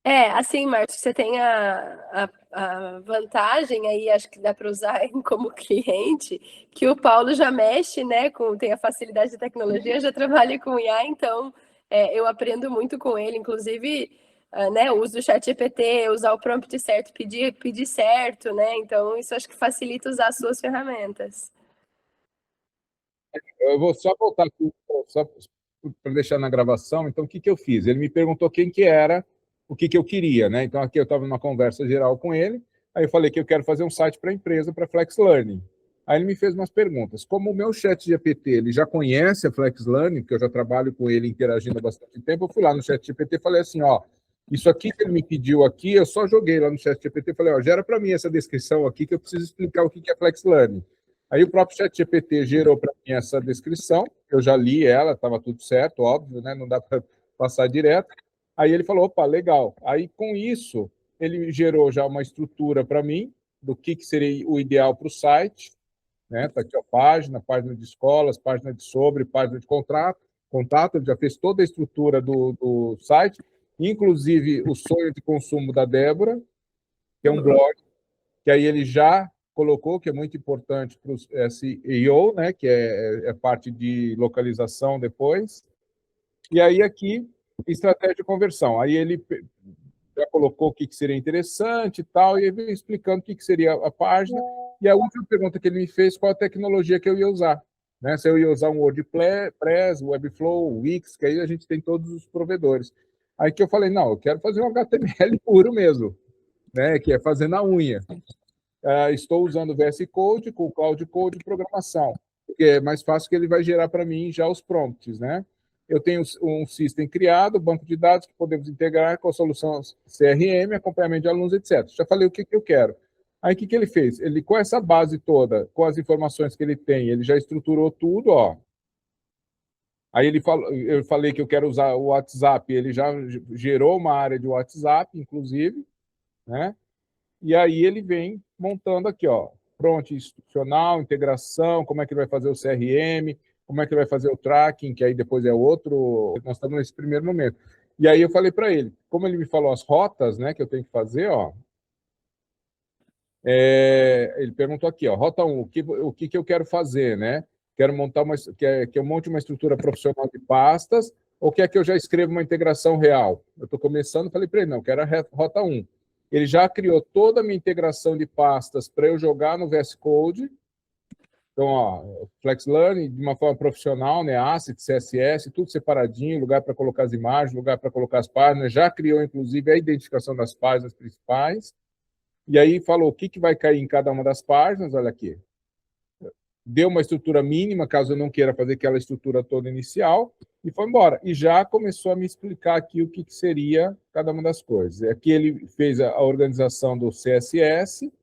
Assim, Márcio, você tem a vantagem aí, acho que dá para usar como cliente, que o Paulo já mexe, né, tem a facilidade da tecnologia, já trabalha com IA, então eu aprendo muito com ele, inclusive, né, uso o chat GPT, usar o prompt certo, pedir certo, né, então isso acho que facilita usar as suas ferramentas. Eu vou só voltar aqui, só para deixar na gravação. Então, o que eu fiz? Ele me perguntou quem que era, o que eu queria, né? Então, aqui eu estava numa conversa geral com ele, aí eu falei que eu quero fazer um site para a empresa, para Flex Learning. Aí ele me fez umas perguntas. Como o meu chat GPT, ele já conhece a Flex Learning, porque eu já trabalho com ele interagindo há bastante tempo, eu fui lá no chat GPT e falei assim, ó, isso aqui que ele me pediu aqui, eu só joguei lá no chat GPT e falei, ó, gera para mim essa descrição aqui que eu preciso explicar o que é Flex Learning. Aí o próprio ChatGPT gerou para mim essa descrição, eu já li ela, estava tudo certo, óbvio, né? Não dá para passar direto. Aí ele falou, opa, legal. Aí com isso, ele gerou já uma estrutura para mim do que seria o ideal para o site, né? Está aqui a página de escolas, página de sobre, página de contato, ele já fez toda a estrutura do site, inclusive o sonho de consumo da Débora, que é um blog, que aí ele já colocou, que é muito importante para o SEO, né, que é parte de localização depois. E aí aqui, estratégia de conversão. Aí ele já colocou o que seria interessante e tal, e ele veio explicando o que seria a página. E a última pergunta que ele me fez, qual a tecnologia que eu ia usar. Né? Se eu ia usar um WordPress, Webflow, Wix, que aí a gente tem todos os provedores. Aí que eu falei, não, eu quero fazer um HTML puro mesmo, né? Que é fazer na unha. Estou usando o VS Code com o Cloud Code de programação, porque é mais fácil que ele vai gerar para mim já os prompts, né? Eu tenho um system criado, banco de dados que podemos integrar com a solução CRM, acompanhamento de alunos, etc. Já falei o que eu quero. Aí o que ele fez? Ele, com essa base toda, com as informações que ele tem, ele já estruturou tudo, ó. Aí ele falou, eu falei que eu quero usar o WhatsApp, ele já gerou uma área de WhatsApp, inclusive, né? E aí ele vem montando aqui, ó, front institucional, integração, como é que ele vai fazer o CRM, como é que ele vai fazer o tracking, que aí depois é outro, nós estamos nesse primeiro momento. E aí eu falei para ele, como ele me falou as rotas, né, que eu tenho que fazer, ó, ele perguntou aqui, ó, rota 1, o que eu quero fazer, né? Quero montar que eu monte uma estrutura profissional de pastas, ou quer que eu já escreva uma integração real? Eu estou começando, falei para ele, não, quero a rota 1. Ele já criou toda a minha integração de pastas para eu jogar no VS Code. Então, ó, Flex Learning, de uma forma profissional, né? Asset, CSS, tudo separadinho, lugar para colocar as imagens, lugar para colocar as páginas. Já criou, inclusive, a identificação das páginas principais. E aí falou o que vai cair em cada uma das páginas, olha aqui. Deu uma estrutura mínima, caso eu não queira fazer aquela estrutura toda inicial, e foi embora. E já começou a me explicar aqui o que seria cada uma das coisas. Aqui ele fez a organização do CSS,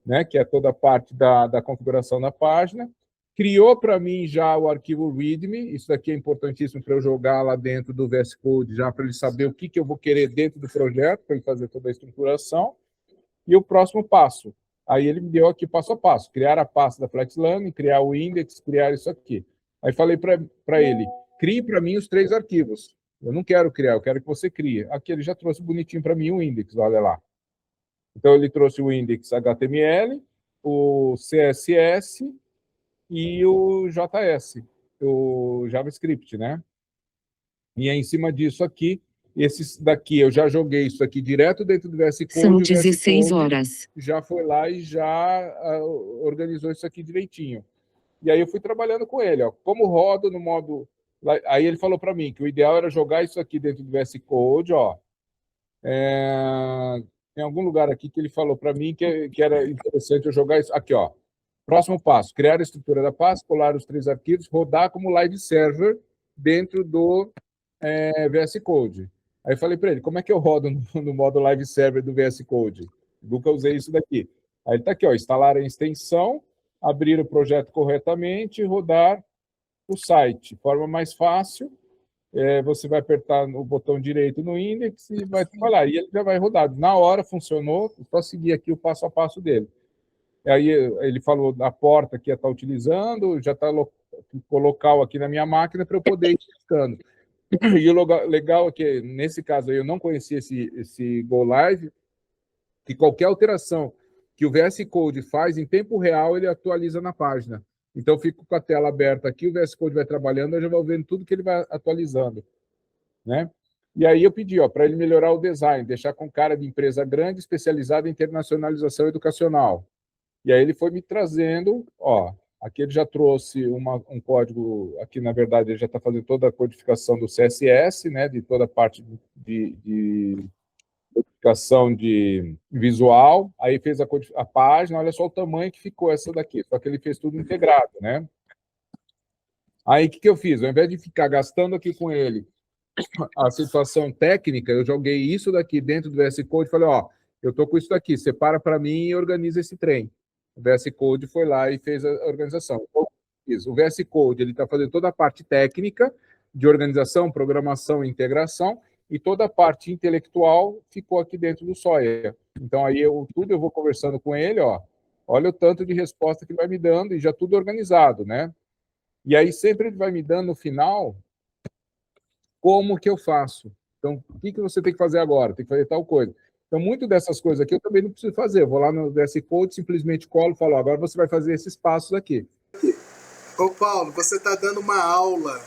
né, que é toda a parte da configuração da página, criou para mim já o arquivo README, isso daqui é importantíssimo para eu jogar lá dentro do VS Code, já para ele saber o que eu vou querer dentro do projeto, para ele fazer toda a estruturação. E o próximo passo, aí ele me deu aqui passo a passo, criar a pasta da FlexLane, criar o index, criar isso aqui. Aí falei para ele, crie para mim os 3 arquivos. Eu não quero criar, eu quero que você crie. Aqui ele já trouxe bonitinho para mim o index, olha lá. Então ele trouxe o index HTML, o CSS e o JS, o JavaScript, né? E aí, em cima disso aqui, esses daqui, eu já joguei isso aqui direto dentro do VS Code. São 16 horas. Já foi lá e já organizou isso aqui direitinho. E aí eu fui trabalhando com ele, ó, como rodo no modo... Aí ele falou para mim que o ideal era jogar isso aqui dentro do VS Code, ó. Tem algum lugar aqui que ele falou para mim que era interessante eu jogar isso. Aqui, ó. Próximo passo, criar a estrutura da pasta, colar os 3 arquivos, rodar como live server dentro do VS Code. Aí eu falei para ele, como é que eu rodo no modo live server do VS Code? Nunca usei isso daqui. Aí ele está aqui, ó, instalar a extensão, abrir o projeto corretamente e rodar o site. Forma mais fácil, você vai apertar o botão direito no index e vai trabalhar. E ele já vai rodar. Na hora funcionou, só seguir aqui o passo a passo dele. Aí ele falou da porta que ia estar utilizando, já está o local aqui na minha máquina para eu poder ir testando. E o legal é que, nesse caso aí, eu não conhecia esse Go Live, que qualquer alteração que o VS Code faz, em tempo real, ele atualiza na página. Então, eu fico com a tela aberta aqui, o VS Code vai trabalhando, eu já vou vendo tudo que ele vai atualizando, né? E aí eu pedi para ele melhorar o design, deixar com cara de empresa grande, especializada em internacionalização educacional. E aí ele foi me trazendo, aqui ele já trouxe um código, aqui na verdade ele já está fazendo toda a codificação do CSS, né, de toda a parte de codificação de visual, aí fez a página, olha só o tamanho que ficou essa daqui, só que ele fez tudo integrado, né? Aí o que eu fiz? Ao invés de ficar gastando aqui com ele a situação técnica, eu joguei isso daqui dentro do VS Code e falei, eu estou com isso daqui, separa para mim e organiza esse trem. O VS Code foi lá e fez a organização. Então, o VS Code ele está fazendo toda a parte técnica de organização, programação e integração, e toda a parte intelectual ficou aqui dentro do Soia. Então, aí eu vou conversando com ele, olha o tanto de resposta que ele vai me dando, e já tudo organizado, né? E aí sempre ele vai me dando no final como que eu faço. Então, o que você tem que fazer agora? Tem que fazer tal coisa. Então, muito dessas coisas aqui eu também não preciso fazer. Eu vou lá no VS Code, simplesmente colo e falo, agora você vai fazer esses passos aqui. Ô, Paulo, você está dando uma aula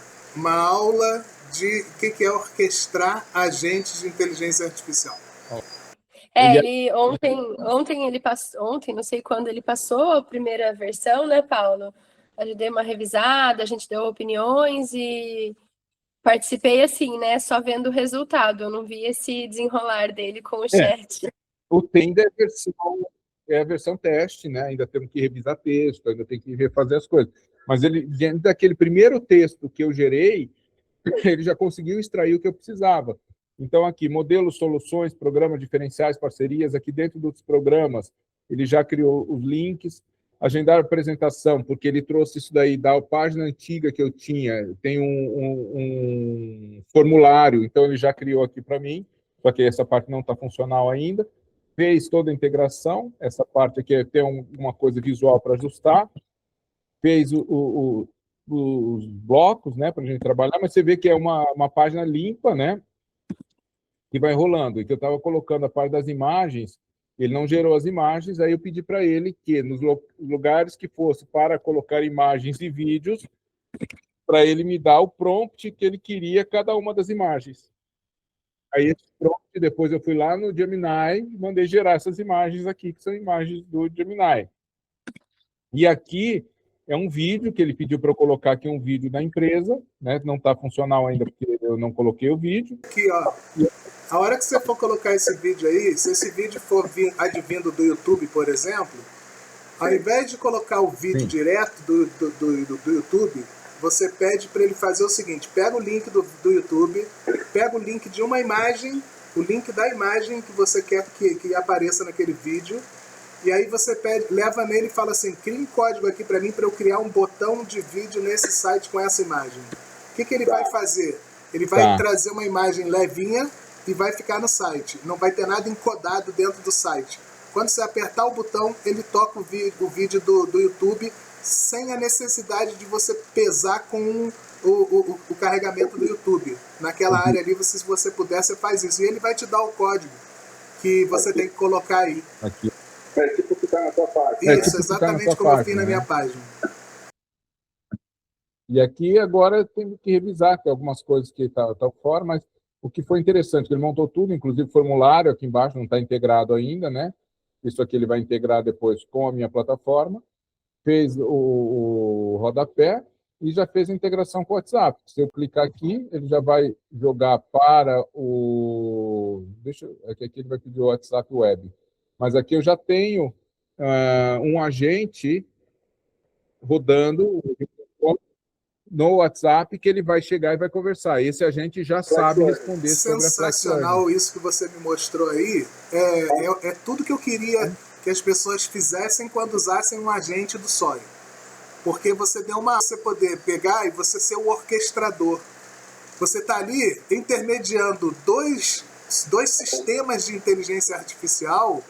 de o que é orquestrar agentes de inteligência artificial. Ele ontem ele passou, não sei quando ele passou a primeira versão, né, Paulo? A gente deu uma revisada, a gente deu opiniões e participei assim, né, só vendo o resultado. Eu não vi esse desenrolar dele com o chat. O Tenda é a versão teste, né? Ainda temos que revisar texto, ainda tem que refazer as coisas. Mas ele, dentro daquele primeiro texto que eu gerei, ele já conseguiu extrair o que eu precisava. Então, aqui, modelos, soluções, programas diferenciais, parcerias, aqui dentro dos programas, ele já criou os links, agendar a apresentação, porque ele trouxe isso daí da página antiga que eu tinha, tem um formulário, então ele já criou aqui para mim, só que essa parte não está funcional ainda, fez toda a integração, essa parte aqui tem uma coisa visual para ajustar, fez os blocos, né, para a gente trabalhar, mas você vê que é uma página limpa, né, que vai rolando, e que eu estava colocando a parte das imagens, ele não gerou as imagens, aí eu pedi para ele que nos lugares que fosse para colocar imagens e vídeos, para ele me dar o prompt que ele queria cada uma das imagens. Aí esse prompt, depois eu fui lá no Gemini e mandei gerar essas imagens aqui, que são imagens do Gemini. E aqui é um vídeo que ele pediu para eu colocar aqui, um vídeo da empresa, né? Não está funcional ainda porque eu não coloquei o vídeo. Aqui, a hora que você for colocar esse vídeo aí, se esse vídeo for advindo do YouTube, por exemplo, ao invés de colocar o vídeo direto do YouTube, você pede para ele fazer o seguinte, pega o link do YouTube, pega o link de uma imagem, o link da imagem que você quer que apareça naquele vídeo, e aí você leva nele e fala assim, cria um código aqui para mim para eu criar um botão de vídeo nesse site com essa imagem. O que ele vai fazer? Ele vai trazer uma imagem levinha e vai ficar no site. Não vai ter nada encodado dentro do site. Quando você apertar o botão, ele toca o vídeo do YouTube sem a necessidade de você pesar com o carregamento do YouTube. Naquela área ali, se você puder, você faz isso. E ele vai te dar o código que você tem que colocar aí. Aqui. É tipo que está na sua página. Isso, exatamente como eu fiz na minha página. E aqui agora eu tenho que revisar, tem algumas coisas que estão fora, mas o que foi interessante, ele montou tudo, inclusive o formulário aqui embaixo não está integrado ainda, né? Isso aqui ele vai integrar depois com a minha plataforma, fez o rodapé e já fez a integração com o WhatsApp. Se eu clicar aqui, ele já vai jogar para o... Aqui ele vai pedir o WhatsApp Web. Mas aqui eu já tenho um agente rodando no WhatsApp que ele vai chegar e vai conversar. Esse agente já sabe responder sobre a Flex Learning. Sensacional isso que você me mostrou aí. É tudo que eu queria que as pessoas fizessem quando usassem um agente do Soia. Porque você poder pegar e você ser o orquestrador. Você está ali intermediando dois sistemas de inteligência artificial,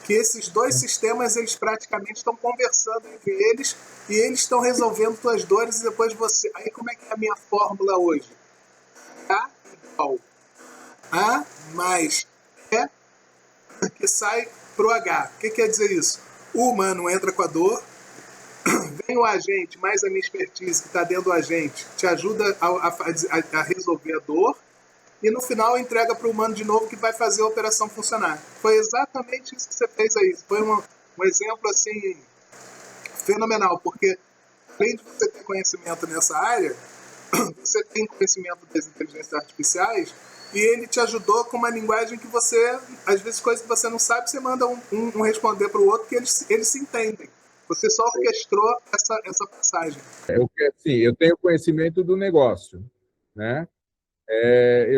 que esses dois sistemas eles praticamente estão conversando entre eles e eles estão resolvendo suas dores e depois você... Aí como é que é a minha fórmula hoje? Sol. A mais E que sai para o H. O que quer dizer isso? O humano entra com a dor, vem o agente, mais a minha expertise que está dentro do agente, te ajuda a resolver a dor, e no final entrega para o humano de novo que vai fazer a operação funcionar. Foi exatamente isso que você fez aí. Foi um exemplo assim fenomenal, porque além de você ter conhecimento nessa área, você tem conhecimento das inteligências artificiais e ele te ajudou com uma linguagem que você, às vezes coisas que você não sabe, você manda um responder para o outro que eles se entendem. Você só orquestrou essa passagem. Eu tenho conhecimento do negócio, né?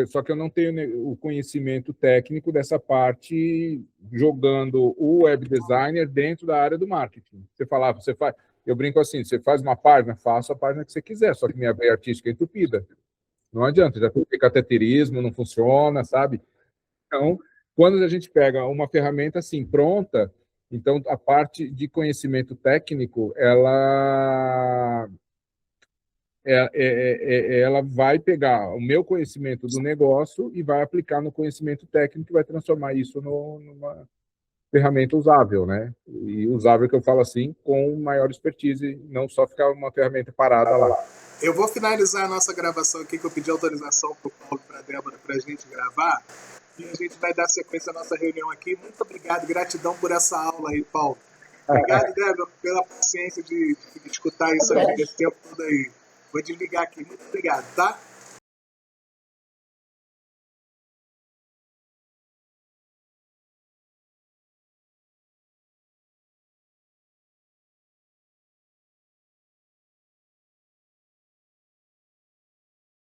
Só que eu não tenho o conhecimento técnico dessa parte jogando o web designer dentro da área do marketing. Eu brinco assim, você faz uma página, faça a página que você quiser, só que minha veia artística é entupida. Não adianta, já tem cateterismo, não funciona, sabe? Então, quando a gente pega uma ferramenta assim pronta, então a parte de conhecimento técnico, ela vai pegar o meu conhecimento do negócio e vai aplicar no conhecimento técnico e vai transformar isso numa ferramenta usável, né? E usável que eu falo assim, com maior expertise, não só ficar uma ferramenta parada lá. Eu vou finalizar a nossa gravação aqui, que eu pedi autorização para o Paulo e para a Débora para a gente gravar, e a gente vai dar sequência à nossa reunião aqui. Muito obrigado, gratidão por essa aula aí, Paulo. Obrigado, Débora, pela paciência de escutar isso aí, esse tempo todo aí. Vou desligar aqui. Muito obrigado, tá?